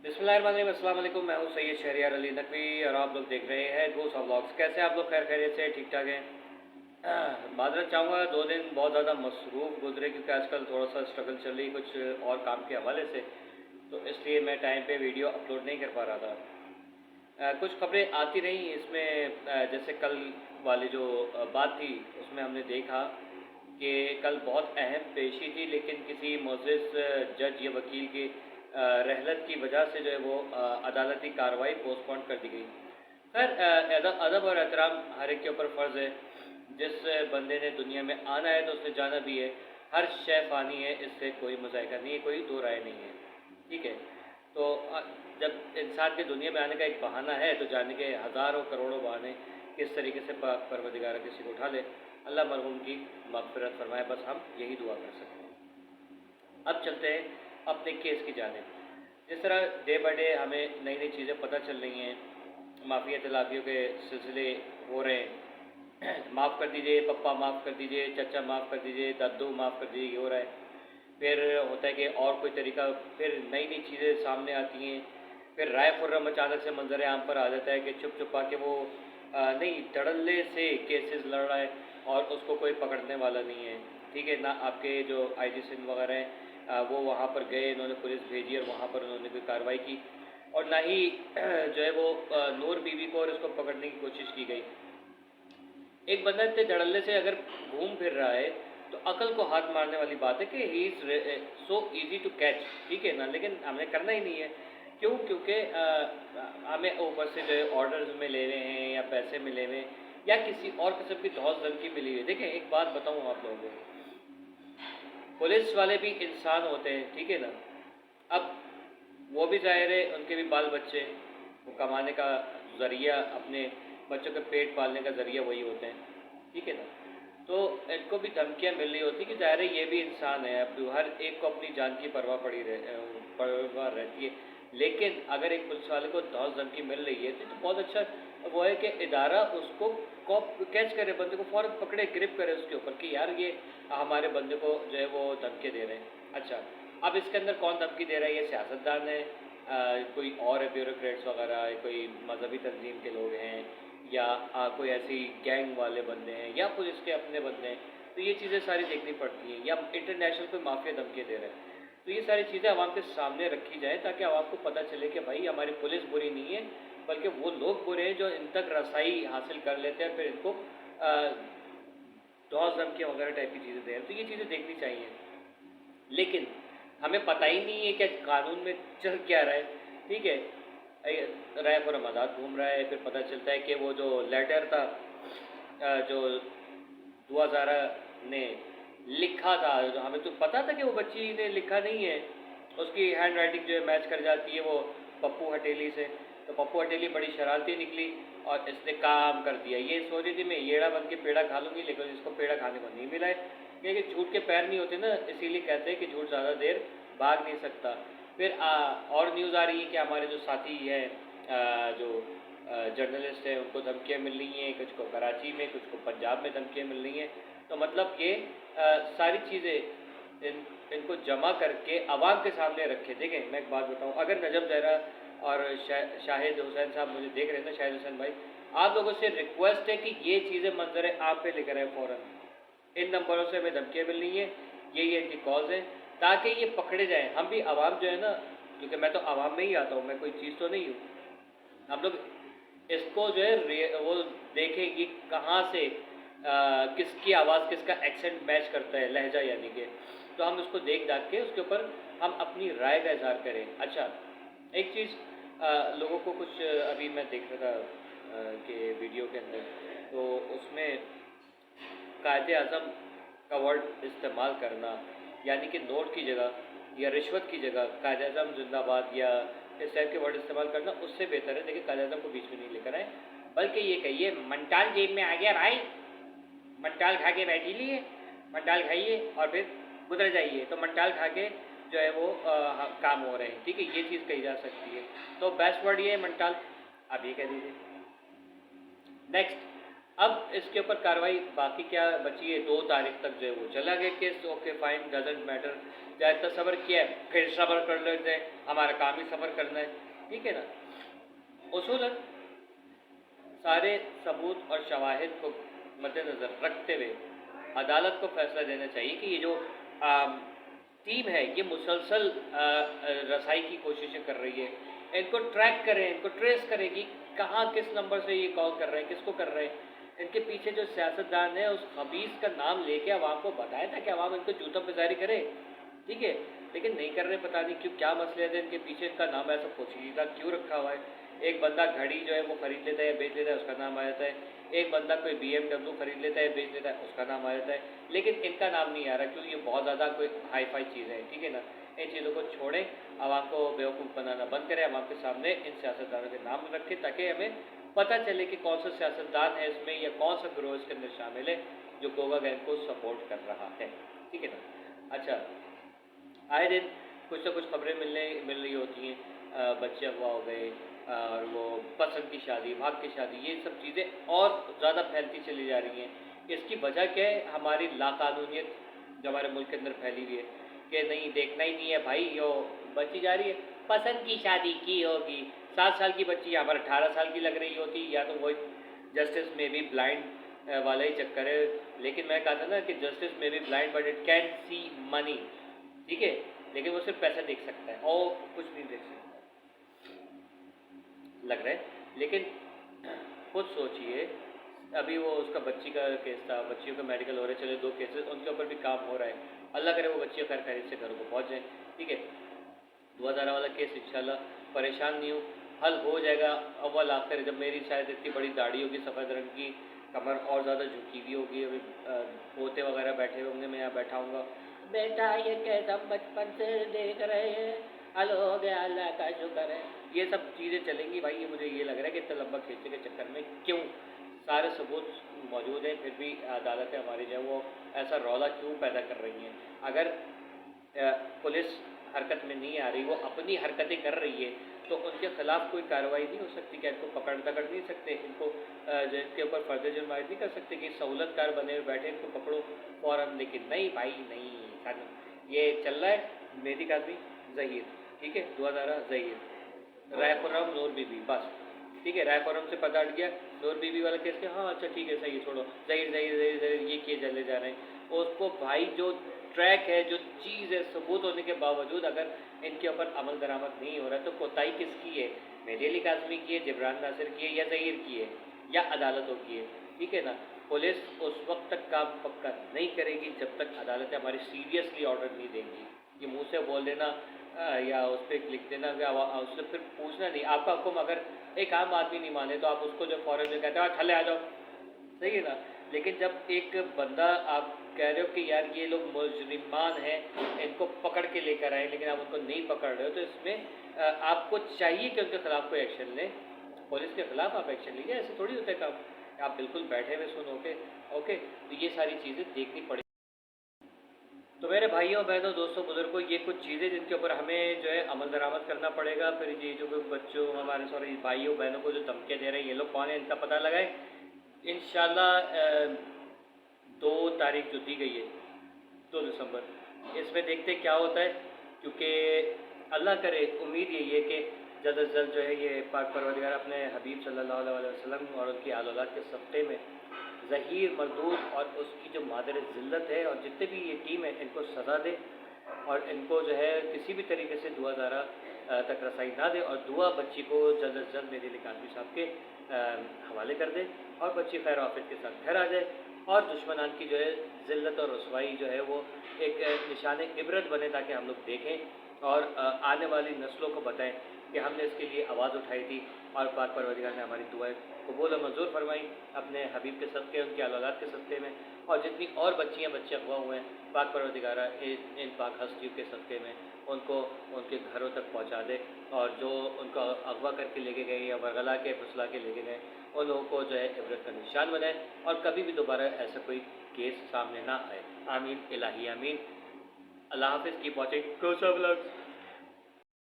बिस्मिल्लाहिर्रहमानिर्रहीम, अस्सलाम वालेकुम। मैं हूँ सैयद शहरियार अली नकवी और आप लोग देख रहे हैं गोसा व्लॉग्स। कैसे आप लोग? खैर खैरियत से, ठीक ठाक हैं। माजरत चाहूँगा, 2 दिन बहुत ज़्यादा मसरूफ़ गुजरे क्योंकि आजकल थोड़ा सा स्ट्रगल चल रही कुछ और काम के हवाले से, तो इसलिए मैं टाइम पे वीडियो अपलोड नहीं कर पा रहा था। कुछ खबरें आती रहीं इसमें, जैसे कल वाली जो बात थी उसमें हमने देखा कि कल बहुत अहम पेशी थी, लेकिन किसी मुअज़्ज़िज़ जज या वकील की रहलत की वजह से जो है वो अदालती कार्रवाई पोस्टपोन कर दी गई। खैर, अदब और एहतराम हर एक के ऊपर फ़र्ज़ है। जिस बंदे ने दुनिया में आना है तो उसने जाना भी है। हर शय फ़ानी है, इससे कोई मज़ाइका नहीं है, कोई दो राय नहीं है। ठीक है, तो जब इंसान के दुनिया में आने का एक बहाना है तो जाने के हज़ारों करोड़ों बहाने किस तरीके से परवरदिगार किसी को उठा ले। अल्लाह मरहूम की मग़फ़िरत फरमाए, बस हम यही दुआ कर सकते हैं। अब चलते हैं अपने केस की जानिब। जिस तरह डे बाय डे हमें नई नई चीज़ें पता चल रही हैं, माफिया तलाफियों के सिलसिले हो रहे हैं। माफ़ कर दीजिए पप्पा, माफ़ कर दीजिए चाचा, माफ़ कर दीजिए दादू, माफ़ कर दीजिए, ये हो रहा है। फिर होता है कि और कोई तरीका, फिर नई नई चीज़ें सामने आती हैं। फिर राय खुर्रम अचानक से मंजर आम पर आ जाता है कि छुप छुपा के वो नहीं, धड़ल्ले से केसेस लड़ रहा है और उसको कोई पकड़ने वाला नहीं है। ठीक है ना, आपके जो IG सिंध वगैरह हैं, वो वहाँ पर गए, इन्होंने पुलिस भेजी और वहाँ पर उन्होंने कोई कार्रवाई की, और ना ही जो है वो नूर बीवी को और उसको पकड़ने की कोशिश की गई। एक बंदा इतने धड़ल्ले से अगर घूम फिर रहा है तो अकल को हाथ मारने वाली बात है कि he is so easy to catch. ठीक है ना, लेकिन हमें करना ही नहीं है। क्यों? क्योंकि हमें ऊपर से जो है ऑर्डर्स मिले हुए हैं या पैसे मिले हुए हैं या किसी और किस्म की धौस धमकी मिली हुई है। देखें, एक बात बताऊँ आप लोगों को, पुलिस वाले भी इंसान होते हैं, ठीक है ना। अब वो भी ज़ाहिर है, उनके भी बाल बच्चे, वो कमाने का ज़रिया, अपने बच्चों के पेट पालने का ज़रिया वही होते हैं, ठीक है ना। तो इनको भी धमकियाँ मिल रही होती कि ज़ाहिर है ये भी इंसान है, अब हर एक को अपनी जान की परवाह परवाह रहती है। लेकिन अगर एक पुलिस वाले को धौस धमकी मिल रही है तो बहुत अच्छा वो है कि इदारा उसको कॉप कैच करे, बंदे को फ़ौरन पकड़े, ग्रिप करे उसके ऊपर कि यार ये हमारे बंदे को जो है वो धमकी दे रहे हैं। अच्छा, अब इसके अंदर कौन धमकी दे रहा है? ये सियासतदान है, कोई और है, ब्यूरोक्रेट्स वगैरह, कोई मजहबी तंजीम के लोग हैं, या कोई ऐसी गैंग वाले बंदे हैं, या पुलिस के अपने बंदे हैं। तो ये चीज़ें सारी देखनी पड़ती हैं, या इंटरनेशनल कोई माफिया धमकी दे रहे हैं। तो ये सारी चीज़ें आवाम के सामने रखी जाए ताकि आवाम को पता चले कि भाई हमारी पुलिस बुरी नहीं है, बल्कि वो लोग बुरे हैं जो इन तक रसाई हासिल कर लेते हैं, फिर इनको धौस धमकियाँ वगैरह टाइप की चीज़ें दे रहे हैं। तो ये चीज़ें देखनी चाहिए, लेकिन हमें पता ही नहीं है कि कानून में चल क्या रहा है। ठीक है, राय पर मदाद घूम रहा है, फिर पता चलता है कि वो जो लेटर था जो दुआ ज़ारा ने लिखा था, जो हमें तो पता था कि वो बच्ची ने लिखा नहीं है, उसकी हैंड राइटिंग जो है मैच कर जाती है वो पप्पू हटेली से। तो पप्पू हटेली बड़ी शरारती निकली और इसने काम कर दिया। ये सोच रही थी मैं येड़ा बन के पेड़ा खा लूँगी, लेकिन इसको पेड़ा खाने को नहीं मिला है, क्योंकि झूठ के पैर नहीं होते ना, इसीलिए कहते हैं कि झूठ ज़्यादा देर भाग नहीं सकता। फिर और न्यूज़ आ रही है कि हमारे जो साथी हैं, जो जर्नलिस्ट हैं, उनको धमकियाँ मिल रही हैं, कुछ को कराची में, कुछ को पंजाब में धमकियाँ मिल रही हैं। तो मतलब ये सारी चीज़ें इनको जमा करके आवाम के सामने रखे। देखें, मैं एक बात बताऊँ, अगर नजम ज़हरा और शाहिद हुसैन साहब मुझे देख रहे हैं ना, शाहिद हुसैन भाई, आप लोगों से रिक्वेस्ट है कि ये चीज़ें मंजर आप पे लेकर आए फ़ौरन। इन नंबरों से हमें धमकियाँ मिल रही हैं, ये इनकी कॉज है, ताकि ये पकड़े जाएँ। हम भी आवाम जो है ना, क्योंकि मैं तो आवाम में ही आता हूँ, मैं कोई चीज़ तो नहीं हूँ, हम लोग इसको जो है वो देखें कि कहाँ से किसकी आवाज़, किसका एक्सेंट मैच करता है, लहजा यानी कि, तो हम उसको देख दाख के उसके ऊपर हम अपनी राय का इजहार करें। अच्छा, एक चीज़ लोगों को कुछ अभी मैं देख रहा था कि वीडियो के अंदर, तो उसमें कायदे आज़म का वर्ड इस्तेमाल करना, यानी कि नोट की जगह या रिश्वत की जगह कायदे आज़म जिंदाबाद या इस टाइप के वर्ड इस्तेमाल करना उससे बेहतर है। देखिए, कायदे आज़म को बीच में नहीं लेकर आए, बल्कि ये कहिए मंटाल जेब में आ गया भाई, मंटाल खा के बैठी लिए, मंटाल खाइए और फिर गुजर जाइए। तो मंटाल खा के जो है वो काम हो रहे हैं। ठीक है, ये चीज़ कही जा सकती है। तो बेस्ट वर्ड ये है मंटाल, आप ये कह दीजिए। नेक्स्ट, अब इसके ऊपर कार्रवाई बाकी क्या बची है? 2 तारीख तक जो है वो चला गया case. Okay fine, doesn't matter या इतना सब्र किया है फिर सब्र कर लेते हैं, हमारा काम ही सब्र करना है, ठीक है ना। उसूलन सारे सबूत और शवाहिद को मद्देनज़र रखते हुए अदालत को फैसला देना चाहिए कि ये जो टीम है ये मुसलसल रसाई की कोशिशें कर रही है, इनको ट्रैक करें, इनको ट्रेस करें कि कहाँ किस नंबर से ये कॉल कर रहे हैं, किसको कर रहे हैं। इनके पीछे जो सियासतदान है उस खबीस का नाम लेके आवाम को बताए ताकि आवाम इनको जूता पेजारी करे, ठीक है। लेकिन नहीं कर रहे, पता नहीं क्यों, क्या मसले थे इनके पीछे, इनका नाम ऐसा पोशीदा क्यों रखा हुआ है। एक बंदा घड़ी जो है वो खरीद लेता है, बेच लेता है, उसका नाम आ जाता है। एक बंदा कोई BMW खरीद लेता है, बेच लेता है, उसका नाम आ जाता है। लेकिन इनका नाम नहीं आ रहा क्योंकि ये बहुत ज़्यादा कोई हाई फाई चीज़ है, ठीक है ना। इन चीज़ों को छोड़ें, आवाम को बेवकूफ़ बनाना बंद करें, आवाम के सामने इन सियासतदानों के नाम रखें ताकि हमें पता चले कि कौन सा सियासतदान है इसमें या कौन सा गिरोह इसके अंदर शामिल है जो गोगा गैंग को सपोर्ट कर रहा है, ठीक है ना। अच्छा, आए दिन कुछ ना कुछ खबरें मिल रही होती हैं, बच्चे अगवा हो गए और वो पसंद की शादी, भाग की शादी, ये सब चीज़ें और ज़्यादा फैलती चली जा रही हैं। इसकी वजह क्या है? हमारी लाकानूनियत जो हमारे मुल्क के अंदर फैली हुई है कि नहीं, देखना ही नहीं है भाई, यो बच्ची जा रही है, पसंद की शादी की होगी, 7 साल की बच्ची यहाँ पर 18 साल की लग रही होती, या तो वो जस्टिस में भी ब्लाइंड वाला ही चक्कर है। लेकिन मैं कहा था ना कि जस्टिस में भी blind but it can see money, ठीक है, लेकिन वो सिर्फ पैसा देख सकता है और कुछ नहीं देख सकता लग रहा है। लेकिन खुद सोचिए, अभी वो उसका बच्ची का केस था, बच्चियों का मेडिकल हो रहे, चले 2 केसेस, उनके ऊपर भी काम हो रहा है, अल्लाह करे वो बच्चियाँ खैर खैरियत से घर को पहुँच जाए, ठीक है। 2000 वाला केस इंशाल्लाह, परेशान नहीं हूँ, हल हो जाएगा अव्वल आखिर। जब मेरी शायद इतनी बड़ी दाढ़ी होगी, सफ़ेद रंग की, कमर और ज़्यादा झुकी हुई होगी, अभी पोते वगैरह बैठे होंगे, मैं यहाँ बैठा हूँगा, बेटा ये कैसा बचपन से देख रहे हैं, हल हो गया, अल्लाह का शुक्र है, ये सब चीज़ें चलेंगी भाई। ये मुझे ये लग रहा है कि इतना लंबा खींचने के चक्कर में क्यों, सारे सबूत मौजूद हैं, फिर भी अदालतें हमारी जो है वो ऐसा रौला क्यों पैदा कर रही हैं। अगर पुलिस हरकत में नहीं आ रही, वो अपनी हरकतें कर रही है, तो उनके खिलाफ कोई कार्रवाई नहीं हो सकती। क्या इनको पकड़ नहीं सकते, इनको जिनके ऊपर फर्द जुर्म आयद नहीं कर सकते कि सहूलतकार बने हुए बैठे, इनको पकड़ो फ़ौरन। लेकिन नहीं भाई, नहीं, ये चल रहा है मेहदी काज़मी ज़हीर, ठीक है, 2000 ज़हीर, रायपुरम नूर बीबी, बस ठीक है, रायपुरम से पता अट गया, नूर बीबी वाला केस के, हाँ अच्छा ठीक है, सही है, छोड़ो, ज़हीर ज़हीर ज़हीर ज़हीर ये किए चले जा रहे हैं। उसको भाई जो ट्रैक है, जो चीज़ है, सबूत होने के बावजूद अगर इनके ऊपर अमल दरामद नहीं हो रहा, तो कोताही किसकी है? मेहदी अली काज़मी की है, जिब्रान नासिर की है, या ज़हीर की है, या अदालतों की है, ठीक है ना। पुलिस उस वक्त तक काम पक्का नहीं करेगी जब तक अदालतें हमारी सीरियसली ऑर्डर नहीं देंगी। ये मुंह से बोल देना या उस पर लिख देना, उससे फिर पूछना नहीं, आपका हुक्म अगर एक आम आदमी नहीं माने तो आप उसको जो फ़ौरन जो कहते हो थले आ जाओ, सही है ना। लेकिन जब एक बंदा, आप कह रहे हो कि यार ये लोग मुजरिमान हैं, इनको पकड़ के लेकर आए, लेकिन आप उनको नहीं पकड़ रहे हो, तो इसमें आपको चाहिए कि उनके खिलाफ कोई एक्शन लें, पुलिस के खिलाफ आप एक्शन लीजिए। ऐसे थोड़ी होता है काम, आप बिल्कुल बैठे हुए सुनो के ओके, तो ये सारी चीज़ें देखनी पड़ेगी। तो मेरे भाइयों बहनों दोस्तों बुजुर्गों, ये कुछ चीज़ें जिनके ऊपर हमें जो है अमल दरामद करना पड़ेगा। फिर ये जो बच्चों, हमारे सॉरी भाइयों बहनों को जो धमकियाँ दे रहे हैं, ये लोग कौन है, इनका पता लगाए। इंशाल्लाह 2 तारीख जो दी गई है, 2 दिसंबर, इसमें देखते क्या होता है, क्योंकि अल्लाह करे, उम्मीद यही है कि जल्द अज जल्द जो है ये पाक परवरदिगार अपने हबीब सल्लल्लाहु अलैहि वसल्लम और उनकी आल औलाद के सब्क़े में ज़हीर मरदूद और उसकी जो मादर ज़िल्लत है और जितने भी ये टीम है, इनको सज़ा दे और इनको जो है किसी भी तरीके से दुआ दारा तक रसाई ना दे, और दुआ बच्ची को जल्द अज जल्द मेरे लिए काज़मी साहब के हवाले कर दे और बच्ची खैर आफियत के साथ घर आ जाए, और दुश्मनान की जो है ज़िल्लत और रसवाई जो है वो एक निशान इबरत बने, ताकि हम लोग देखें और आने वाली नस्लों को बताएं कि हमने इसके लिए आवाज़ उठाई थी और पाक परवरदिगार ने हमारी दुआएं कबूल और मंजूर फरमाई अपने हबीब के सदक़े, उनकी औलाद के सदक़े में। और जितनी और बच्चियाँ बच्चे अगवा हुए हैं, पाक परवरदिगार इन पाक हस्तियों के सदक़े में उनको उनके घरों तक पहुँचा दे, और जो उनको अगवा करके लेके गए या वरगला के फुसला के लेके गए, उन लोगों को जो है इबरत का निशान बनाए और कभी भी दोबारा ऐसा कोई केस सामने ना आए। आमीन इलाही आमीन। अल्लाह हाफ़िज़। कीप वॉचिंग गोसा व्लॉग्स।